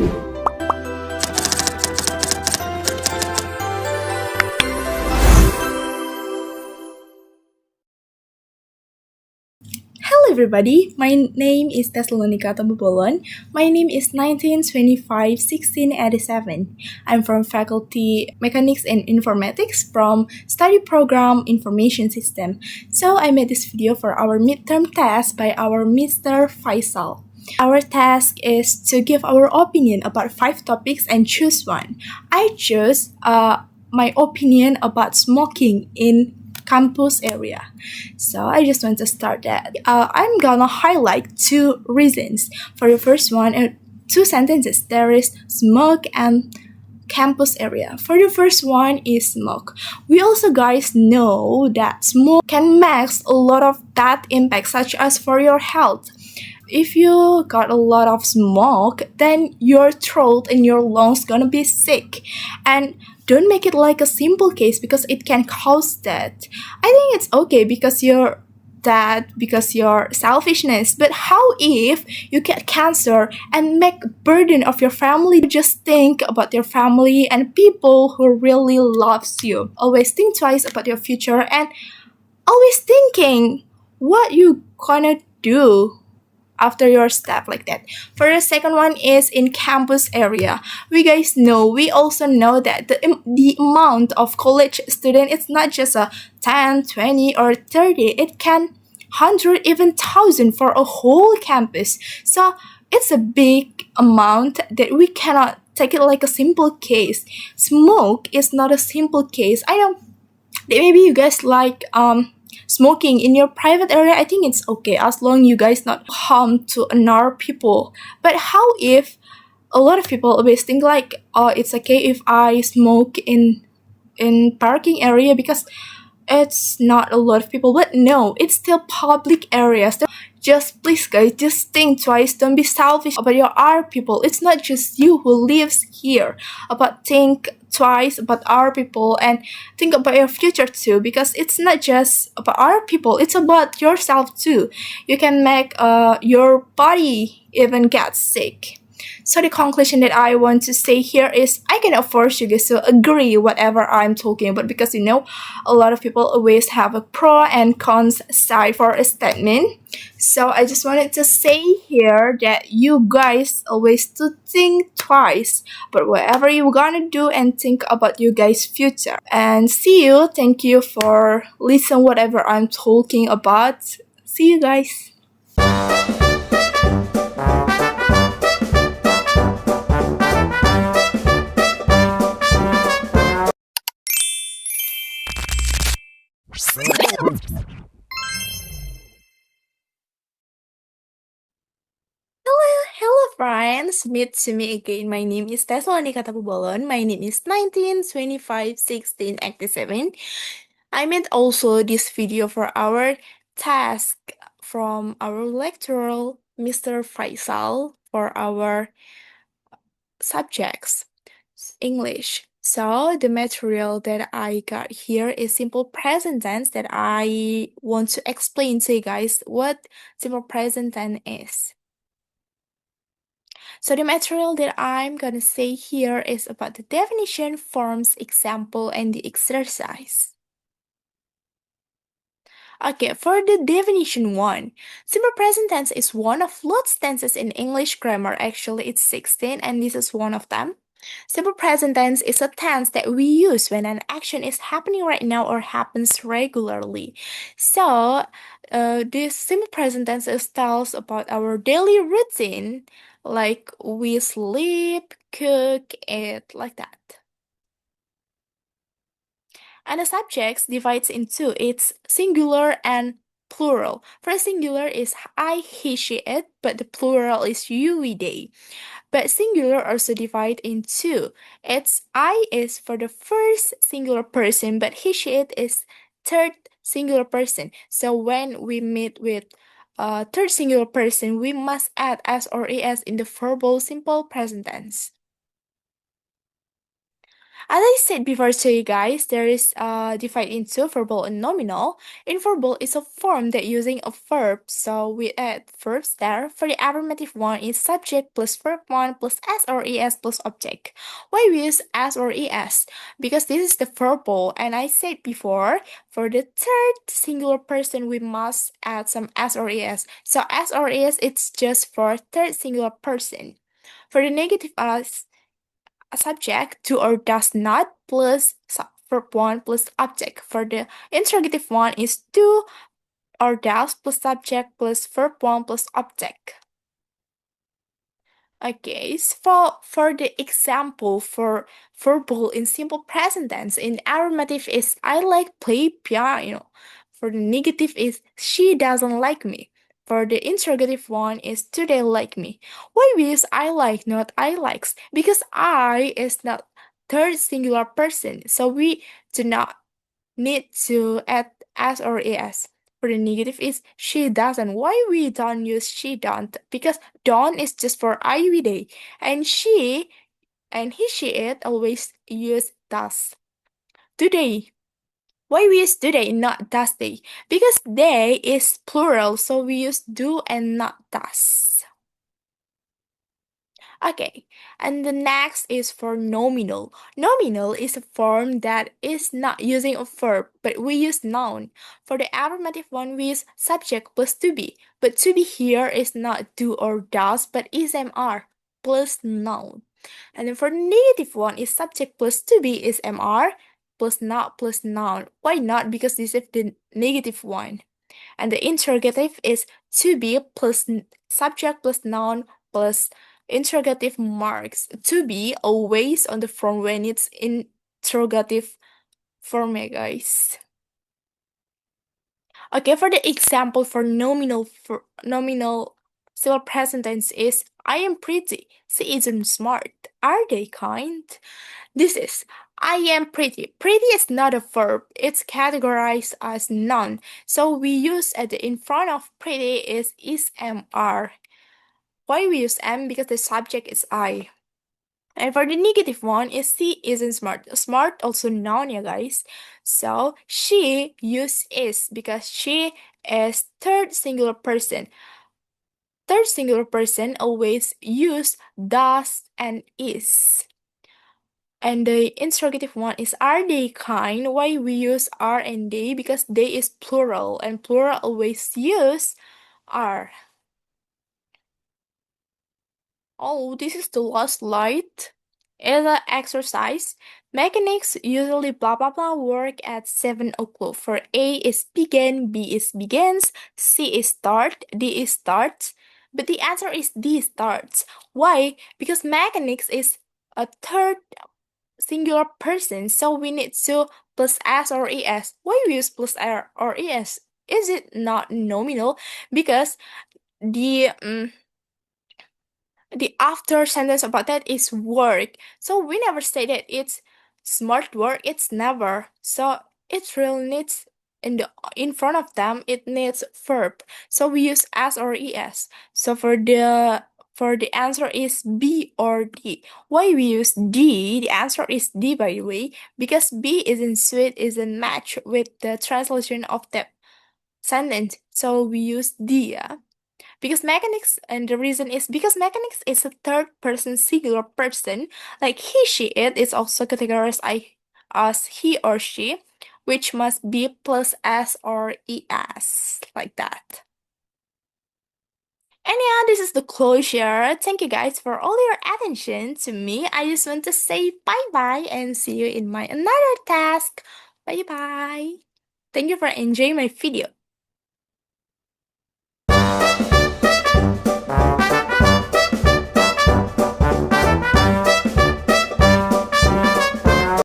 Hello everybody, my name is Lonika. My name is 1925-1687. I'm from Faculty Mechanics and Informatics from Study Program Information System. So I made this video for our midterm test by our Mr. Faisal. Our task is to give our opinion about 5 topics and choose one. I chose my opinion about smoking in campus area. So I just want to start that. I'm gonna highlight 2 reasons. For the first one, 2 sentences. There is smoke and campus area. For the first one is smoke. We also guys know that smoke can make a lot of bad impacts, such as for your health. If you got a lot of smoke, then your throat and your lungs gonna be sick. And don't make it like a simple case because it can cause death. I think it's okay because you're selfishness. But how if you get cancer and make burden of your family? Just think about your family and people who really loves you. Always think twice about your future and always thinking what you gonna do after your step like that. For the second one is in campus area. We also know that the amount of college student, it's not just a 10, 20 or 30. It can 100, even 1,000 for a whole campus. So it's a big amount that we cannot take it like a simple case. Smoke is not a simple case. I know that maybe you guys like smoking in your private area. I think it's okay as long you guys not harm to another people. But how if a lot of people always think like, oh, it's okay if I smoke in parking area because it's not a lot of people. But no, it's still public areas. So just please guys, just think twice. Don't be selfish about your other people. It's not just you who lives here. But think twice about our people and think about your future too, because it's not just about our people, it's about yourself too. You can make your body even get sick. So the conclusion that I want to say here is I cannot force you guys to agree whatever I'm talking about, because a lot of people always have a pro and cons side for a statement. So I just wanted to say here that you guys always to think twice but whatever you're gonna do and think about you guys' future. And see you. Thank you for listening whatever I'm talking about. See you guys. Hello friends, meet to me again. My name is Lonika. My name is 1925-1687. I made also this video for our task from our lecturer, Mr. Faisal, for our subjects, English. So the material that I got here is simple present tense that I want to explain to you guys what simple present tense is. So the material that I'm gonna say here is about the definition, forms, example, and the exercise. Okay, for the definition 1, simple present tense is one of lots tenses in English grammar. Actually, it's 16, and this is one of them. Simple present tense is a tense that we use when an action is happening right now or happens regularly. So, this simple present tense tells about our daily routine, like we sleep, cook, eat, like that. And the subjects divides into its singular and plural. For singular is I, he, she, it, but the plural is you, we, they. But singular also divide in 2. Its I is for the first singular person, but he, she, it is third singular person. So when we meet with third singular person, we must add s or es in the verbal simple present tense. As I said before to you guys, there is divided into verbal and nominal. In verbal is a form that using a verb, so we add verbs there. For the affirmative one is subject plus verb one plus s or es plus object. Why we use s or es? Because this is the verbal, and I said before, for the third singular person we must add some s or es. So s or es it's just for third singular person. For the negative subject do or does not plus verb 1 plus object. For the interrogative one is do or does plus subject plus verb 1 plus object. Okay, so for the example for verbal in simple present tense in affirmative is I like play piano. For the negative is she doesn't like me. For the interrogative one is do they like me? Why we use I like not I likes? Because I is not third singular person, so we do not need to add s or es. For the negative is she doesn't. Why we don't use she don't? Because don't is just for I we they, and she and he she it always use does. Do they? Why we use do they not does they? Because they is plural, so we use do and not does. Okay, and the next is for nominal. Nominal is a form that is not using a verb, but we use noun. For the affirmative one, we use subject plus to be, but to be here is not do or does, but is mr plus noun. And then for the negative one, is subject plus to be is mr plus not plus noun. Why not? Because this is the negative one. And the interrogative is to be plus subject plus noun plus interrogative marks. To be always on the front when it's interrogative form, guys. Okay, for the example for nominal simple present tense is I am pretty. She isn't smart. Are they kind? This is I am pretty. Pretty is not a verb. It's categorized as noun. So we use at the in front of pretty is mr. Why we use m? Because the subject is I. And for the negative one is she isn't smart. Smart also noun, yeah guys. So she use is because she is third singular person. Third singular person always use does and is. And the interrogative one is are they kind? Why we use are and they? Because they is plural and plural always use are. Oh, this is the last slide. As an exercise, mechanics usually blah blah blah work at 7 o'clock. For A is begin, B is begins, C is start, D is starts. But the answer is D starts. Why? Because mechanics is a third singular person, so we need to plus s or es. Why we use plus r or es? Is it not nominal? Because the the after sentence about that is work. So we never say that it's smart work, it's never. So it really needs in front of them it needs verb. So we use s or es. So for the answer is B or D. Why we use D? The answer is D by the way, because B isn't suit isn't match with the translation of the sentence. So we use D. Yeah? Because mechanics, and the reason is because mechanics is a third person singular person, like he, she, it is also categorized as he or she, which must be plus s or es, like that. And yeah, this is the closure. Thank you guys for all your attention to me. I just want to say bye bye and see you in my another task. Bye bye. Thank you for enjoying my video.